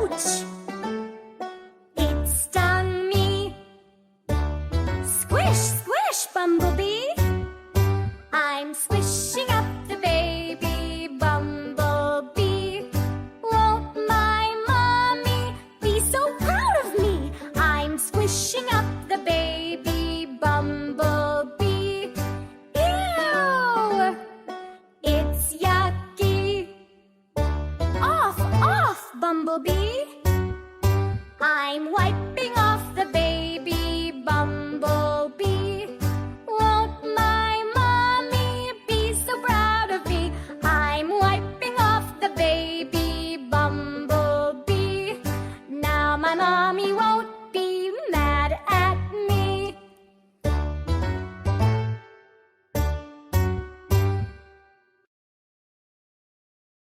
Ouch! It stung me. Squish, squish, Bumblebee. I'm squishing up the baby Bumblebee. Won't my mommy be so proud of me? I'm squishing up the baby Bumblebee. Ew! It's yucky. Off, off, Bumblebee. I'm wiping off the baby Bumblebee. Won't my mommy be so proud of me? I'm wiping off the baby Bumblebee. Now my mommy won't